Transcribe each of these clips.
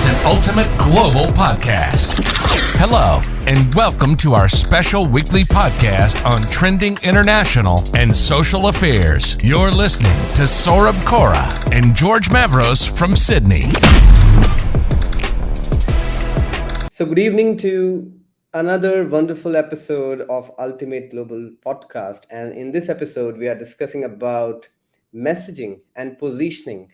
an ultimate global podcast. Hello, and welcome to our special weekly podcast on trending international and social affairs. You're listening to Saurabh Kora and George Mavros from Sydney. So good evening to another wonderful episode of Ultimate Global Podcast. And in this episode, we are discussing about messaging and positioning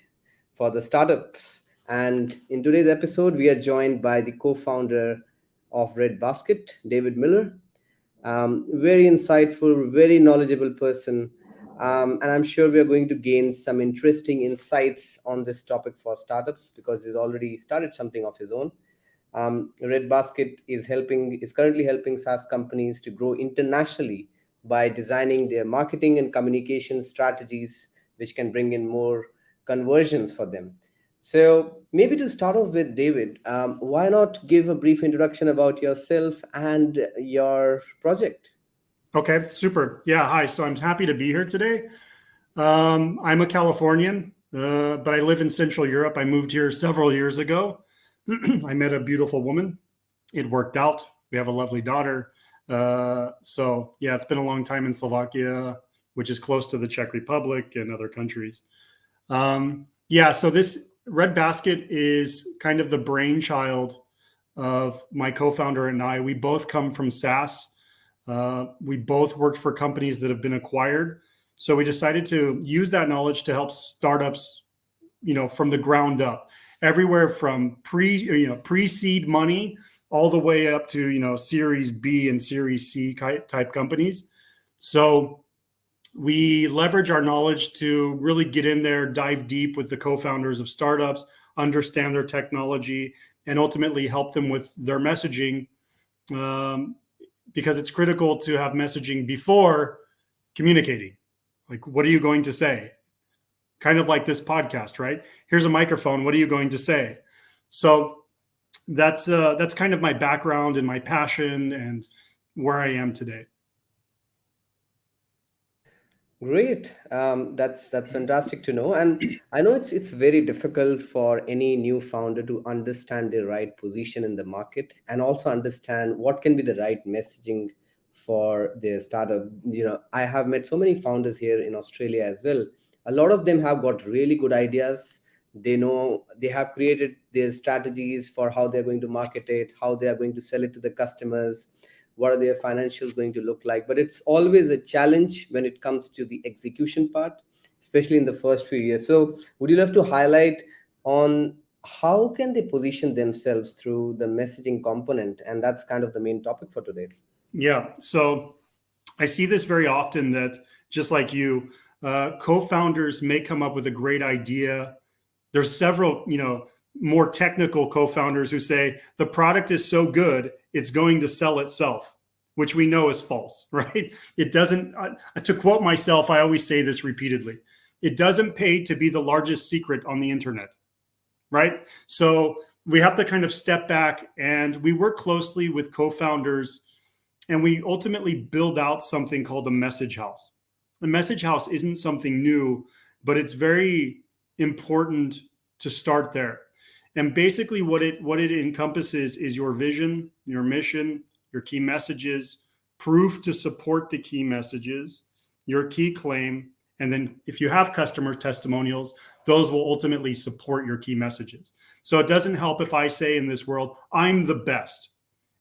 for the startups. And in today's episode, we are joined by the co-founder of Red Basket, David Miller. Very insightful, very knowledgeable person. And I'm sure we are going to gain some interesting insights on this topic for startups because he's already started something of his own. Red Basket is currently helping SaaS companies to grow internationally by designing their marketing and communication strategies, which can bring in more conversions for them. So maybe to start off with, David, why not give a brief introduction about yourself and your project? Okay, super. Yeah, hi. So I'm happy to be here today. I'm a Californian, but I live in Central Europe. I moved here several years ago. I met a beautiful woman. It worked out. We have a lovely daughter. So yeah, it's been a long time in Slovakia, which is close to the Czech Republic and other countries. So this Red Basket is kind of the brainchild of my co-founder and I. We both come from SaaS. We both worked for companies that have been acquired. So we decided to use that knowledge to help startups, from the ground up, everywhere from pre-seed money all the way up to, Series B and Series C type companies. So we leverage our knowledge to really get in there, dive deep with the co-founders of startups, understand their technology, and ultimately help them with their messaging, because it's critical to have messaging before communicating. Like, what are you going to say? Kind of like this podcast, right? Here's a microphone. What are you going to say? So that's kind of my background and my passion and where I am today. Great. That's fantastic to know. And I know it's very difficult for any new founder to understand their right position in the market and also understand what can be the right messaging for their startup. I have met so many founders here in Australia as well. A lot of them have got really good ideas. They know they have created their strategies for how they're going to market it, how they are going to sell it to the customers, what are their financials going to look like. But it's always a challenge when it comes to the execution part, especially in the first few years. So would you love to highlight on how can they position themselves through the messaging component? And that's kind of the main topic for today. Yeah. So I see this very often that just like you, co-founders may come up with a great idea. There's several, more technical co-founders who say the product is so good, it's going to sell itself, which we know is false, right? It doesn't, to quote myself, I always say this repeatedly. It doesn't pay to be the largest secret on the internet, right? So we have to kind of step back and we work closely with co-founders and we ultimately build out something called a message house. The message house isn't something new, but it's very important to start there. And basically what it encompasses is your vision, your mission, your key messages, proof to support the key messages, your key claim, and then if you have customer testimonials, those will ultimately support your key messages. So it doesn't help if I say in this world, I'm the best.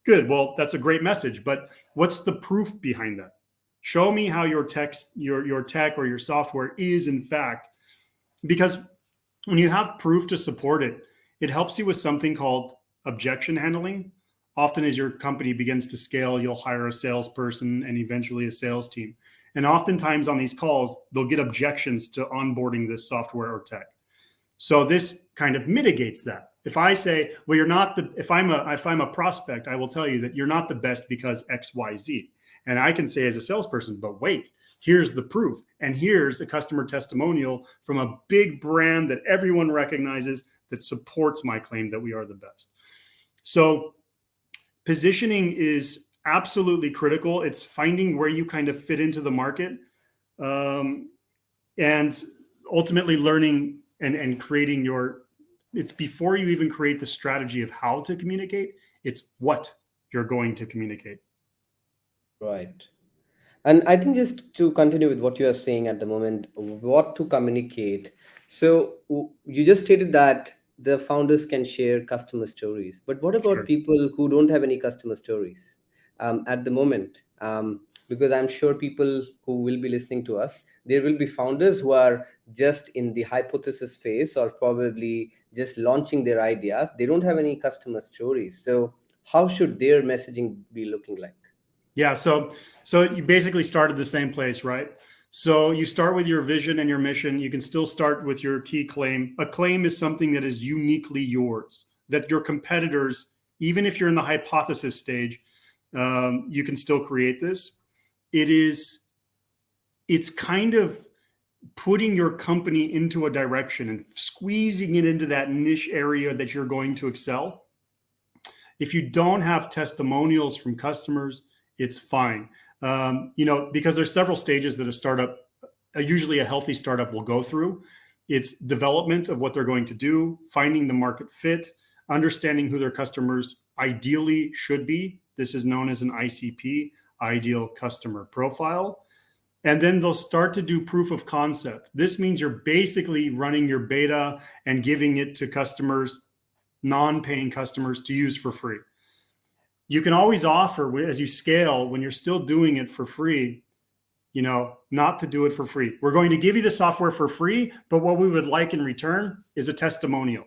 Good, well, that's a great message, but what's the proof behind that? Show me how your tech or your software is in fact, because when you have proof to support it, it helps you with something called objection handling. Often as your company begins to scale, you'll hire a salesperson and eventually a sales team. And oftentimes on these calls, they'll get objections to onboarding this software or tech. So this kind of mitigates that. If I say, well, you're not if I'm a prospect, I will tell you that you're not the best because X, Y, Z. And I can say as a salesperson, but wait, here's the proof. And here's a customer testimonial from a big brand that everyone recognizes that supports my claim that we are the best. So positioning is absolutely critical. It's finding where you kind of fit into the market, and ultimately learning and creating your it's before you even create the strategy of how to communicate, it's what you're going to communicate. Right. And I think just to continue with what you are saying at the moment, what to communicate. So you just stated that the founders can share customer stories, but what about Sure. people who don't have any customer stories at the moment? Because I'm sure people who will be listening to us, there will be founders who are just in the hypothesis phase or probably just launching their ideas. They don't have any customer stories. So how should their messaging be looking like? Yeah. So you basically started the same place, right? So you start with your vision and your mission. You can still start with your key claim. A claim is something that is uniquely yours, that your competitors, even if you're in the hypothesis stage, you can still create this. It's kind of putting your company into a direction and squeezing it into that niche area that you're going to excel. If you don't have testimonials from customers, it's fine. Because there's several stages that a startup, usually a healthy startup, will go through. It's development of what they're going to do, finding the market fit, understanding who their customers ideally should be. This is known as an ICP, ideal customer profile. And then they'll start to do proof of concept. This means you're basically running your beta and giving it to customers, non-paying customers, to use for free. You can always offer, as you scale, when you're still doing it for free, not to do it for free. We're going to give you the software for free, but what we would like in return is a testimonial.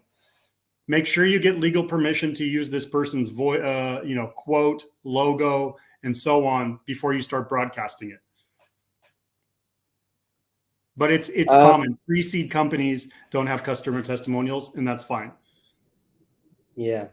Make sure you get legal permission to use this person's quote, logo, and so on before you start broadcasting it. But it's common. Pre-seed companies don't have customer testimonials, and that's fine. Yeah.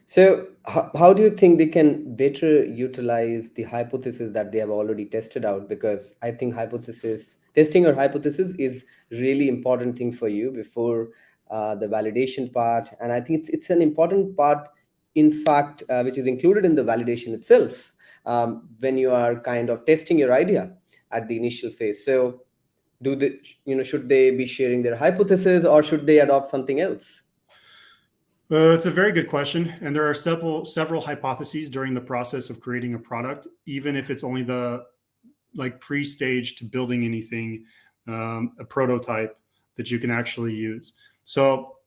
So how do you think they can better utilize the hypothesis that they have already tested out? Because I think testing your hypothesis is really important thing for you before the validation part. And I think it's an important part, in fact, which is included in the validation itself, when you are kind of testing your idea at the initial phase. So should they be sharing their hypothesis or should they adopt something else? It's a very good question. And there are several hypotheses during the process of creating a product, even if it's only the pre-stage to building anything, a prototype that you can actually use. So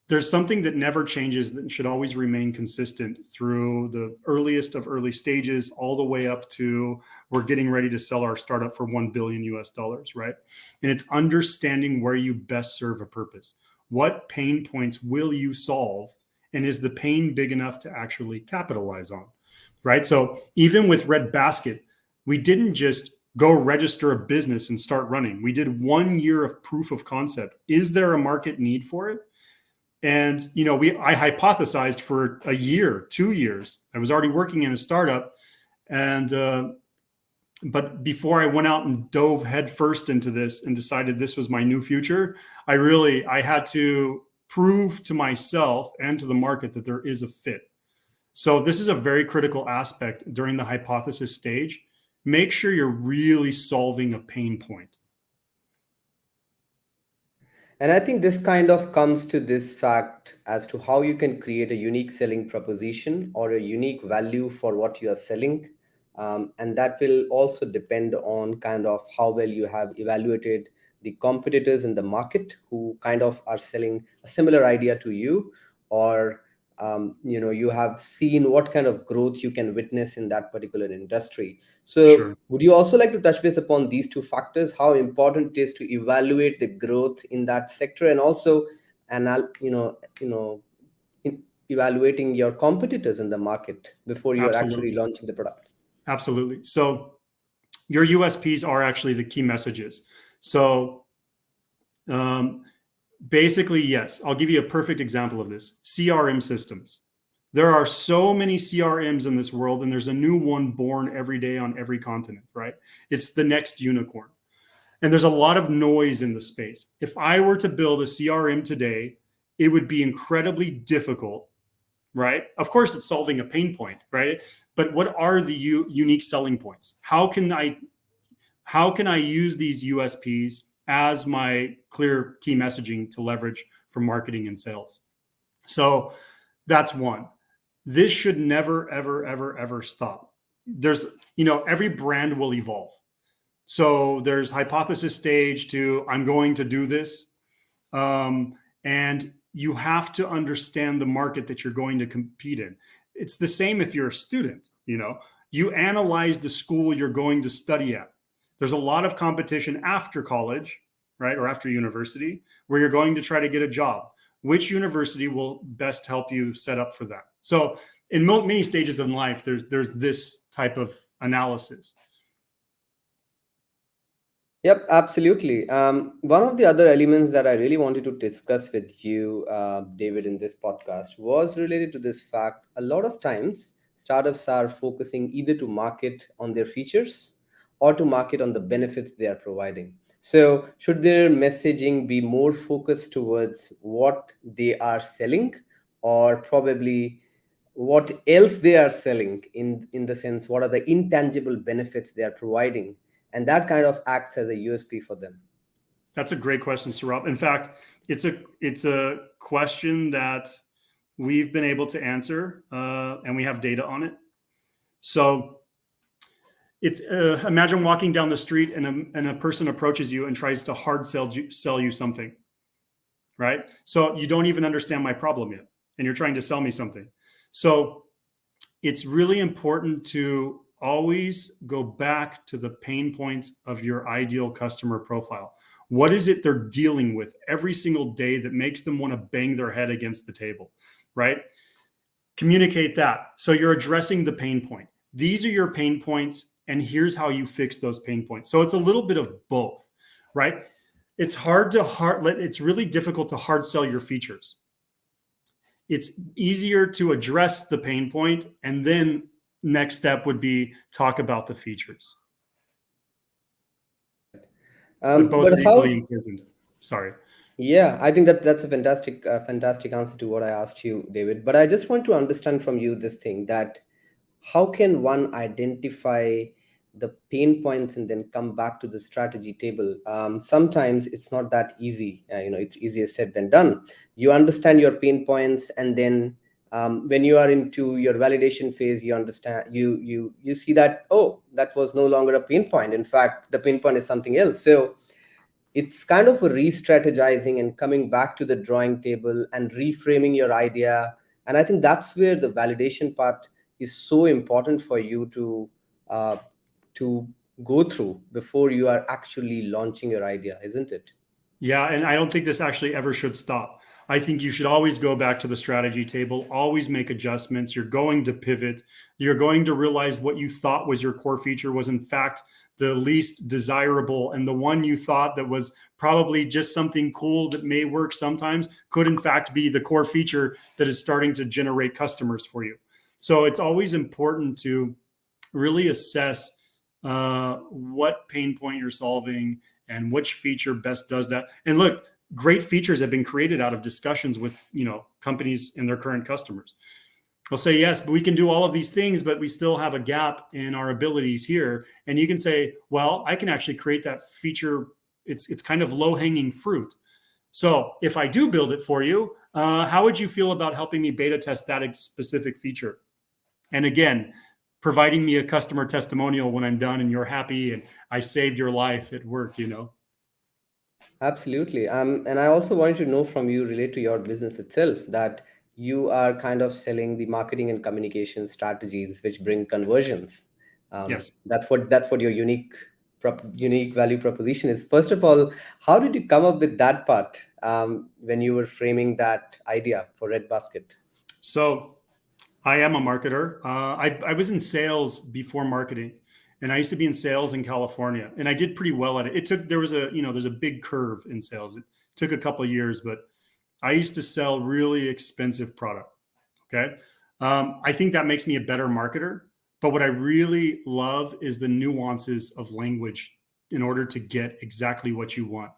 there's something that never changes that should always remain consistent through the earliest of early stages, all the way up to we're getting ready to sell our startup for $1 billion, right? And it's understanding where you best serve a purpose. What pain points will you solve? And is the pain big enough to actually capitalize on, right? So even with Red Basket, we didn't just go register a business and start running. We did 1 year of proof of concept. Is there a market need for it? And, I hypothesized for a year, 2 years. I was already working in a startup. But before I went out and dove headfirst into this and decided this was my new future, I had to prove to myself and to the market that there is a fit. So this is a very critical aspect during the hypothesis stage. Make sure you're really solving a pain point. And I think this kind of comes to this fact as to how you can create a unique selling proposition or a unique value for what you are selling. And that will also depend on kind of how well you have evaluated the competitors in the market who kind of are selling a similar idea to you, or you have seen what kind of growth you can witness in that particular industry. So Sure. would you also like to touch base upon these two factors, how important it is to evaluate the growth in that sector, and also evaluating your competitors in the market before you are actually launching the product? Absolutely. So your USPs are actually the key messages. So basically, yes, I'll give you a perfect example of this. CRM systems. There are so many CRMs in this world, and there's a new one born every day on every continent, right? It's the next unicorn. And there's a lot of noise in the space. If I were to build a CRM today, it would be incredibly difficult, right? Of course, it's solving a pain point, right? But what are the unique selling points? How can I use these USPs as my clear key messaging to leverage from marketing and sales. So that's one. This should never, ever, ever, ever stop. There's, every brand will evolve. So there's hypothesis stage to I'm going to do this. And you have to understand the market that you're going to compete in. It's the same if you're a student, you analyze the school you're going to study at. There's a lot of competition after college, right? Or after university, where you're going to try to get a job. Which university will best help you set up for that? So in many stages in life, there's this type of analysis. Yep, absolutely. One of the other elements that I really wanted to discuss with you, David, in this podcast was related to this fact. A lot of times, startups are focusing either to market on their features or to market on the benefits they are providing. So, should their messaging be more focused towards what they are selling, or probably what else they are selling, in the sense what are the intangible benefits they are providing, and that kind of acts as a USP for them? That's a great question, Saurabh. In fact, it's a question that we've been able to answer, and we have data on it. So it's imagine walking down the street and a person approaches you and tries to hard sell you something, right? So you don't even understand my problem yet, and you're trying to sell me something. So it's really important to always go back to the pain points of your ideal customer profile. What is it they're dealing with every single day that makes them want to bang their head against the table, right? Communicate that. So you're addressing the pain point. These are your pain points, and here's how you fix those pain points. So it's a little bit of both, right? It's really difficult to hard sell your features. It's easier to address the pain point, and then next step would be talk about the features. But both are equally important. Sorry. Yeah, I think that's a fantastic answer to what I asked you, David. But I just want to understand from you this thing, that how can one identify the pain points and then come back to the strategy table? Sometimes it's not that easy. It's easier said than done. You understand your pain points, and then when you are into your validation phase, you understand, you see that, oh, that was no longer a pain point. In fact, the pain point is something else. So it's kind of a re-strategizing and coming back to the drawing table and reframing your idea. And I think that's where the validation part is so important for you to go through before you are actually launching your idea, isn't it? Yeah, and I don't think this actually ever should stop. I think you should always go back to the strategy table, always make adjustments. You're going to pivot. You're going to realize what you thought was your core feature was in fact the least desirable, and the one you thought that was probably just something cool that may work sometimes could in fact be the core feature that is starting to generate customers for you. So it's always important to really assess what pain point you're solving and which feature best does that. And look, great features have been created out of discussions with companies and their current customers. They'll say, yes, but we can do all of these things, but we still have a gap in our abilities here. And you can say, well, I can actually create that feature. It's kind of low-hanging fruit. So if I do build it for you, how would you feel about helping me beta test that specific feature? And again, providing me a customer testimonial when I'm done and you're happy and I saved your life at work, Absolutely. And I also wanted to know from you, relate to your business itself, that you are kind of selling the marketing and communication strategies which bring conversions. Yes. That's what your unique value proposition is. First of all, how did you come up with that part when you were framing that idea for Red Basket? So I am a marketer. I was in sales before marketing, and I used to be in sales in California, and I did pretty well at it. There's a big curve in sales. It took a couple of years, but I used to sell really expensive product. Okay. I think that makes me a better marketer, but what I really love is the nuances of language in order to get exactly what you want.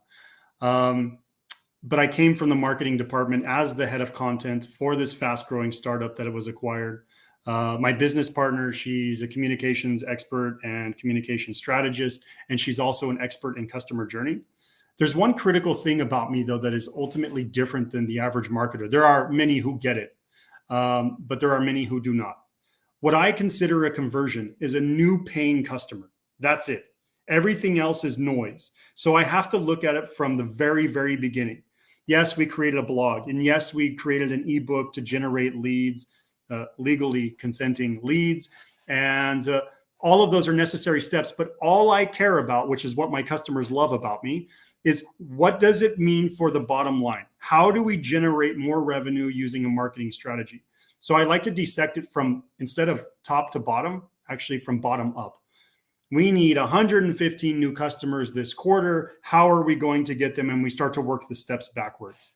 But I came from the marketing department as the head of content for this fast growing startup that it was acquired. My business partner, she's a communications expert and communication strategist, and she's also an expert in customer journey. There's one critical thing about me, though, that is ultimately different than the average marketer. There are many who get it, but there are many who do not. What I consider a conversion is a new paying customer. That's it. Everything else is noise. So I have to look at it from the very, very beginning. Yes, we created a blog, and yes, we created an ebook to generate leads, legally consenting leads, and all of those are necessary steps. But all I care about, which is what my customers love about me, is what does it mean for the bottom line? How do we generate more revenue using a marketing strategy? So I like to dissect it from, instead of top to bottom, actually from bottom up. We need 115 new customers this quarter. How are we going to get them? And we start to work the steps backwards.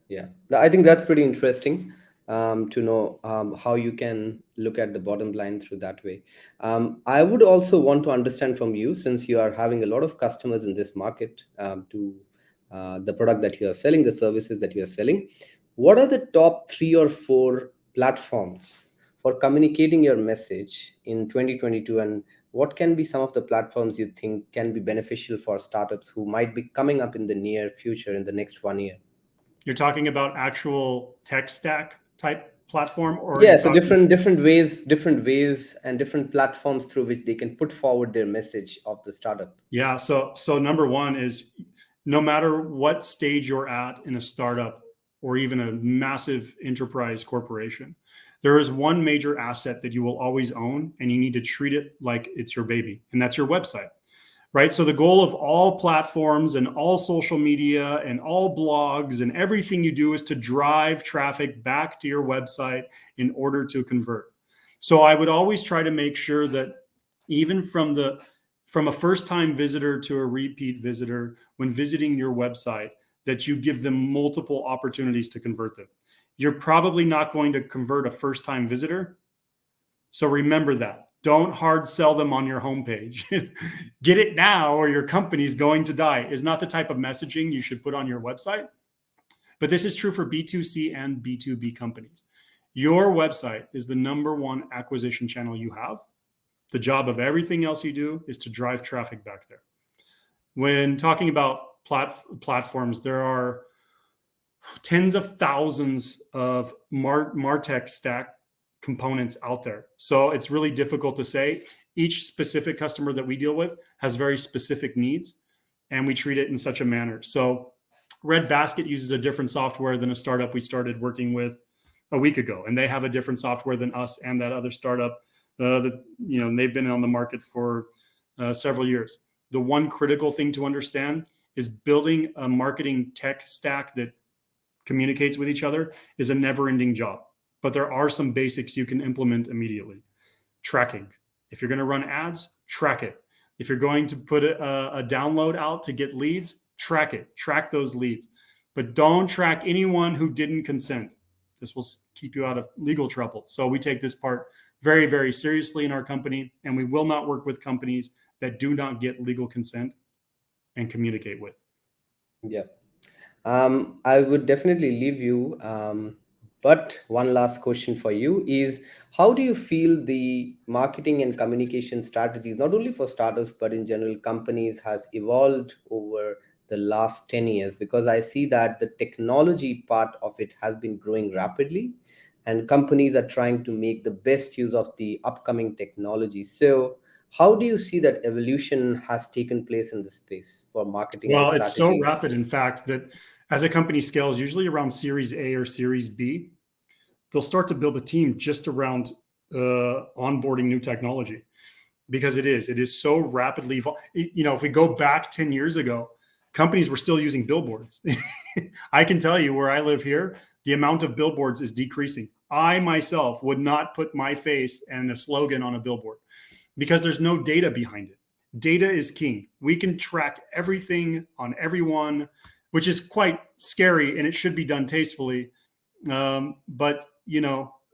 Yeah, I think that's pretty interesting to know how you can look at the bottom line through that way. I would also want to understand from you, since you are having a lot of customers in this market, to the product that you are selling, the services that you are selling, what are the top 3 or 4 platforms for communicating your message in 2022, and what can be some of the platforms you think can be beneficial for startups who might be coming up in the near future, in the next 1 year? You're talking about actual tech stack type platform, or are Yeah, you so talking? different ways and different platforms through which they can put forward their message of the startup. Yeah. So number one is, no matter what stage you're at in a startup or even a massive enterprise corporation, there is one major asset that you will always own, and you need to treat it like it's your baby, and that's your website. Right. So the goal of all platforms and all social media and all blogs and everything you do is to drive traffic back to your website in order to convert. So I would always try to make sure that even from a first time visitor to a repeat visitor, when visiting your website, that you give them multiple opportunities to convert them. You're probably not going to convert a first time visitor. So remember that. Don't hard sell them on your homepage. Get it now or your company's going to die is not the type of messaging you should put on your website. But this is true for B2C and B2B companies. Your website is the number one acquisition channel you have. The job of everything else you do is to drive traffic back there. When talking about platforms, there are tens of thousands of MarTech stack components out there. So it's really difficult to say. Each specific customer that we deal with has very specific needs, and we treat it in such a manner. So Red Basket uses a different software than a startup we started working with a week ago, and they have a different software than us and that other startup that, they've been on the market for several years. The one critical thing to understand is building a marketing tech stack that communicates with each other is a never-ending job. But there are some basics you can implement immediately. Tracking. If you're going to run ads, track it. If you're going to put a download out to get leads, track it. Track those leads. But don't track anyone who didn't consent. This will keep you out of legal trouble. So we take this part very, very seriously in our company, and we will not work with companies that do not get legal consent and communicate with. Yeah. I would definitely leave you. But one last question for you is, how do you feel the marketing and communication strategies, not only for startups, but in general companies, has evolved over the last 10 years? Because I see that the technology part of it has been growing rapidly, and companies are trying to make the best use of the upcoming technology. So how do you see that evolution has taken place in the space for marketing and Well, it's so strategies? rapid, in fact, that as a company scales, usually around Series A or Series B, they'll start to build a team just around onboarding new technology, because it is so rapidly evolving. If we go back 10 years ago, companies were still using billboards. I can tell you, where I live here, the amount of billboards is decreasing. I myself would not put my face and a slogan on a billboard because there's no data behind it. Data is king. We can track everything on everyone, which is quite scary, and it should be done tastefully. But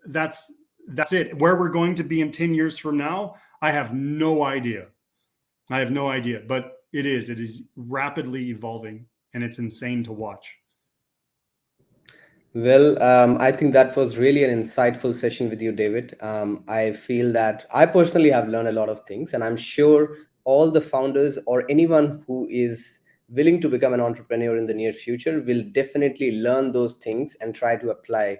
that's it. Where we're going to be in 10 years from now, I have no idea. But it is rapidly evolving, and it's insane to watch. Well, I think that was really an insightful session with you, David. I feel that I personally have learned a lot of things, and I'm sure all the founders or anyone who is willing to become an entrepreneur in the near future will definitely learn those things and try to apply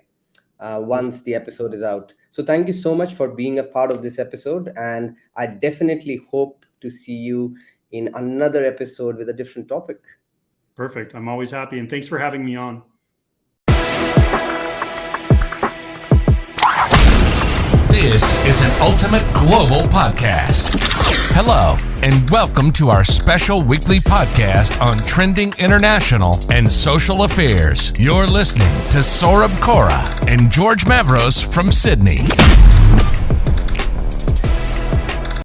once the episode is out. So thank you so much for being a part of this episode. And I definitely hope to see you in another episode with a different topic. Perfect. I'm always happy. And thanks for having me on. This is an Ultimate Global Podcast. Hello, and welcome to our special weekly podcast on trending international and social affairs. You're listening to Saurabh Kora and George Mavros from Sydney.